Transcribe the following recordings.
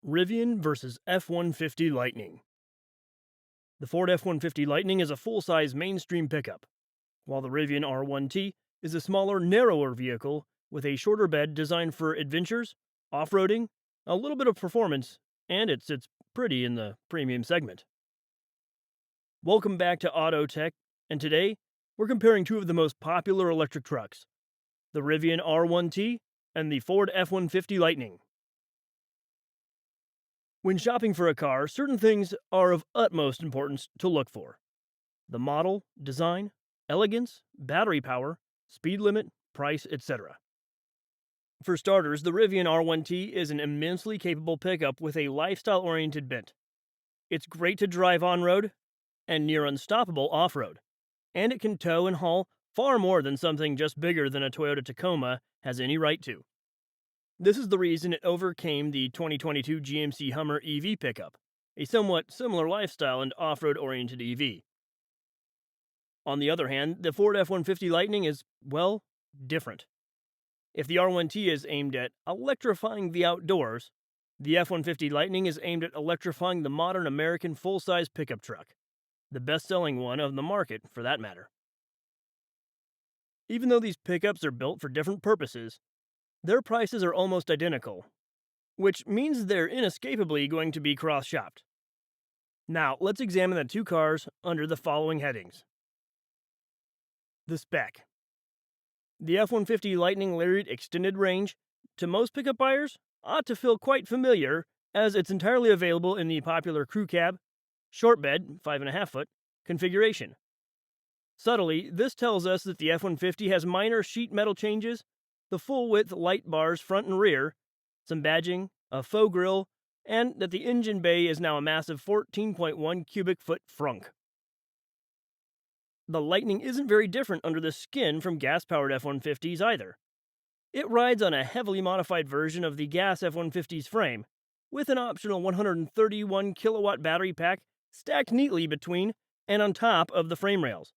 Rivian vs. F-150 Lightning. The Ford F-150 Lightning is a full-size mainstream pickup, while the Rivian R1T is a smaller, narrower vehicle with a shorter bed designed for adventures, off-roading, a little bit of performance, and it sits pretty in the premium segment. Welcome back to Auto Tech, and today we're comparing two of the most popular electric trucks, the Rivian R1T and the Ford F-150 Lightning. When shopping for a car, certain things are of utmost importance to look for: the model, design, elegance, battery power, speed limit, price, etc. For starters, the Rivian R1T is an immensely capable pickup with a lifestyle-oriented bent. It's great to drive on-road and near unstoppable off-road, and it can tow and haul far more than something just bigger than a Toyota Tacoma has any right to. This is the reason it overcame the 2022 GMC Hummer EV pickup, a somewhat similar lifestyle and off-road oriented EV. On the other hand, the Ford F-150 Lightning is, well, different. If the R1T is aimed at electrifying the outdoors, the F-150 Lightning is aimed at electrifying the modern American full-size pickup truck, the best-selling one of the market for that matter. Even though these pickups are built for different purposes, their prices are almost identical, which means they're inescapably going to be cross-shopped. Now, let's examine the two cars under the following headings. The spec. The F-150 Lightning Lariat Extended Range, to most pickup buyers, ought to feel quite familiar, as it's entirely available in the popular crew cab, short bed, 5.5 foot, configuration. Subtly, this tells us that the F-150 has minor sheet metal changes, the full-width light bars front and rear, some badging, a faux grille, and that the engine bay is now a massive 14.1 cubic foot frunk. The Lightning isn't very different under the skin from gas-powered F-150s either. It rides on a heavily modified version of the gas F-150's frame, with an optional 131 kilowatt battery pack stacked neatly between and on top of the frame rails.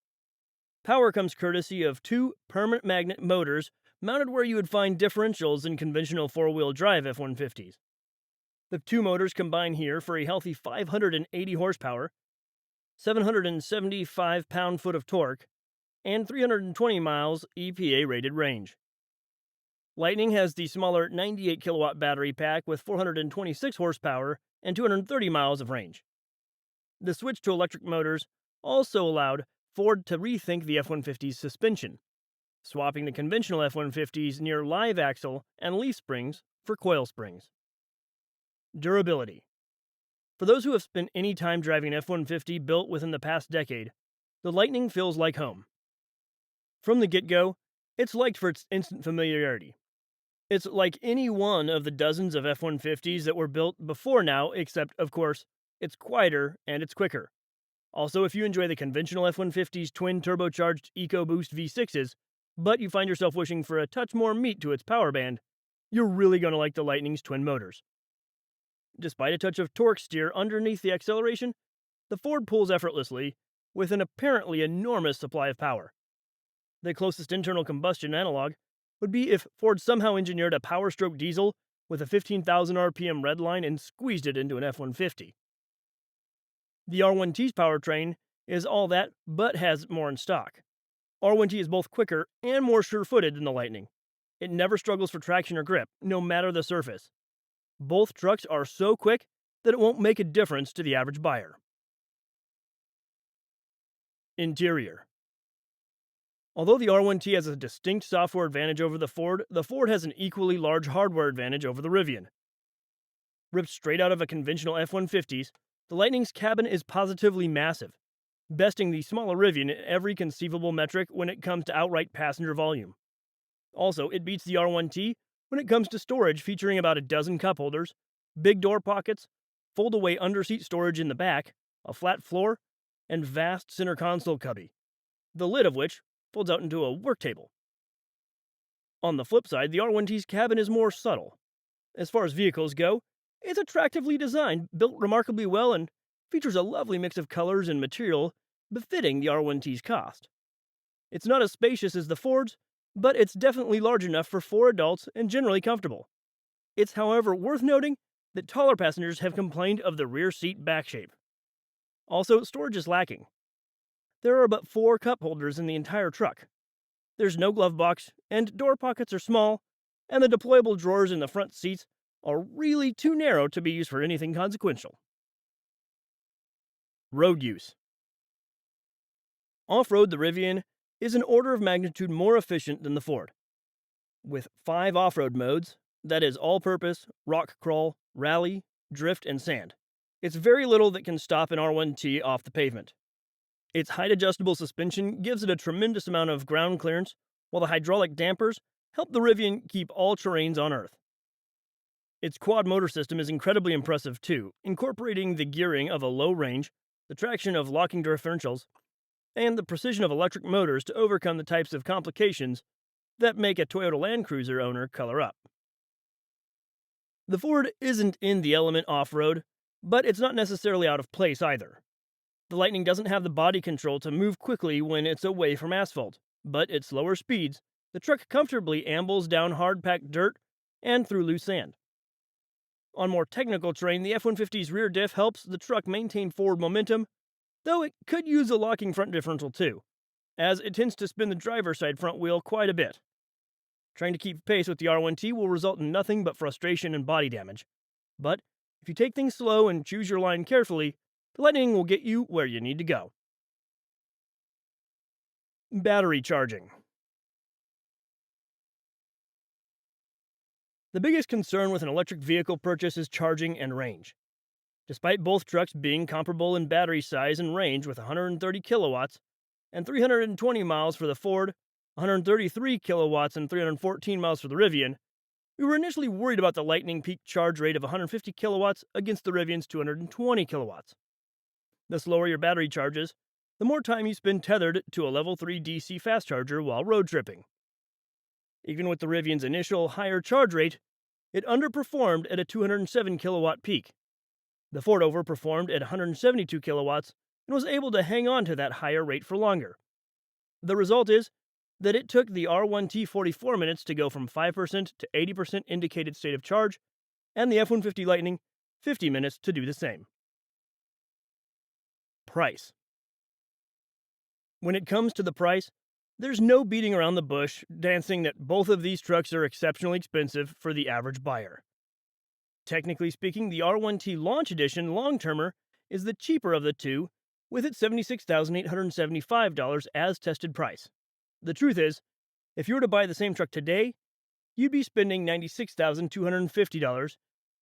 Power comes courtesy of two permanent magnet motors mounted where you would find differentials in conventional four-wheel drive F-150s. The two motors combine here for a healthy 580 horsepower, 775 pound-foot of torque, and 320 miles EPA-rated range. Lightning has the smaller 98 kilowatt battery pack with 426 horsepower and 230 miles of range. The switch to electric motors also allowed Ford to rethink the F-150's suspension, swapping the conventional F-150's near live axle and leaf springs for coil springs. Durability. For those who have spent any time driving an F-150 built within the past decade, the Lightning feels like home. From the get-go, it's liked for its instant familiarity. It's like any one of the dozens of F-150s that were built before now, except, of course, it's quieter and it's quicker. Also, if you enjoy the conventional F-150's twin turbocharged EcoBoost V6s, but you find yourself wishing for a touch more meat to its power band, you're really going to like the Lightning's twin motors. Despite a touch of torque steer underneath the acceleration, the Ford pulls effortlessly with an apparently enormous supply of power. The closest internal combustion analog would be if Ford somehow engineered a Power Stroke diesel with a 15,000 RPM redline and squeezed it into an F-150. The R1T's powertrain is all that, but has more in stock. R1T is both quicker and more sure-footed than the Lightning. It never struggles for traction or grip, no matter the surface. Both trucks are so quick that it won't make a difference to the average buyer. Interior. Although the R1T has a distinct software advantage over the Ford has an equally large hardware advantage over the Rivian. Ripped straight out of a conventional F-150's, the Lightning's cabin is positively massive, besting the smaller Rivian in every conceivable metric when it comes to outright passenger volume. Also, it beats the R1T when it comes to storage, featuring about a dozen cup holders, big door pockets, fold-away underseat storage in the back, a flat floor, and vast center console cubby, the lid of which folds out into a work table. On the flip side, the R1T's cabin is more subtle. As far as vehicles go, it's attractively designed, built remarkably well, and features a lovely mix of colors and material befitting the R1T's cost. It's not as spacious as the Ford's, but it's definitely large enough for 4 adults and generally comfortable. It's, however, worth noting that taller passengers have complained of the rear seat back shape. Also, storage is lacking. There are but 4 cup holders in the entire truck. There's no glove box, and door pockets are small, and the deployable drawers in the front seats are really too narrow to be used for anything consequential. Road use. Off-road, the Rivian is an order of magnitude more efficient than the Ford. With 5 off-road modes, that is all-purpose, rock crawl, rally, drift, and sand, it's very little that can stop an R1T off the pavement. Its height-adjustable suspension gives it a tremendous amount of ground clearance, while the hydraulic dampers help the Rivian keep all terrains on Earth. Its quad motor system is incredibly impressive too, incorporating the gearing of a low range, the traction of locking differentials, and the precision of electric motors to overcome the types of complications that make a Toyota Land Cruiser owner color up. The Ford isn't in the element off-road, but it's not necessarily out of place either. The Lightning doesn't have the body control to move quickly when it's away from asphalt, but at slower speeds, the truck comfortably ambles down hard-packed dirt and through loose sand. On more technical terrain, the F150's rear diff helps the truck maintain forward momentum, though it could use a locking front differential too, as it tends to spin the driver's side front wheel quite a bit. Trying to keep pace with the R1T will result in nothing but frustration and body damage. But if you take things slow and choose your line carefully, the Lightning will get you where you need to go. Battery charging. The biggest concern with an electric vehicle purchase is charging and range. Despite both trucks being comparable in battery size and range with 130 kilowatts and 320 miles for the Ford, 133 kilowatts and 314 miles for the Rivian, we were initially worried about the Lightning peak charge rate of 150 kilowatts against the Rivian's 220 kilowatts. The slower your battery charges, the more time you spend tethered to a level 3 DC fast charger while road tripping. Even with the Rivian's initial higher charge rate, it underperformed at a 207 kilowatt peak. The Ford overperformed at 172 kilowatts and was able to hang on to that higher rate for longer. The result is that it took the R1T 44 minutes to go from 5% to 80% indicated state of charge, and the F150 Lightning 50 minutes to do the same. Price. When it comes to the price, there's no beating around the bush, dancing that both of these trucks are exceptionally expensive for the average buyer. Technically speaking, the R1T Launch Edition long-termer is the cheaper of the two, with its $76,875 as tested price. The truth is, if you were to buy the same truck today, you'd be spending $96,250,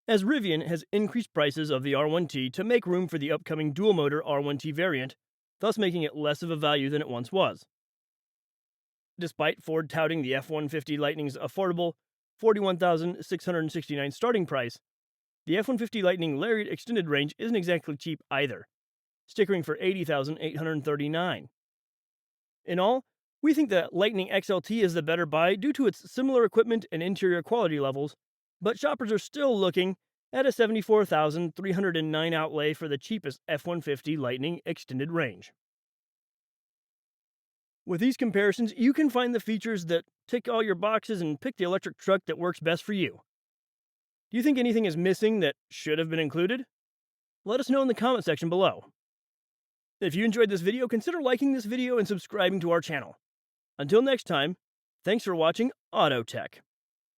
as Rivian has increased prices of the R1T to make room for the upcoming dual-motor R1T variant, thus making it less of a value than it once was. Despite Ford touting the F-150 Lightning's affordable $41,669 starting price, the F-150 Lightning Lariat Extended Range isn't exactly cheap either, stickering for $80,839. In all, we think the Lightning XLT is the better buy due to its similar equipment and interior quality levels, but shoppers are still looking at a $74,309 outlay for the cheapest F-150 Lightning Extended Range. With these comparisons, you can find the features that tick all your boxes and pick the electric truck that works best for you. Do you think anything is missing that should have been included? Let us know in the comment section below. If you enjoyed this video, consider liking this video and subscribing to our channel. Until next time, thanks for watching Auto Tech.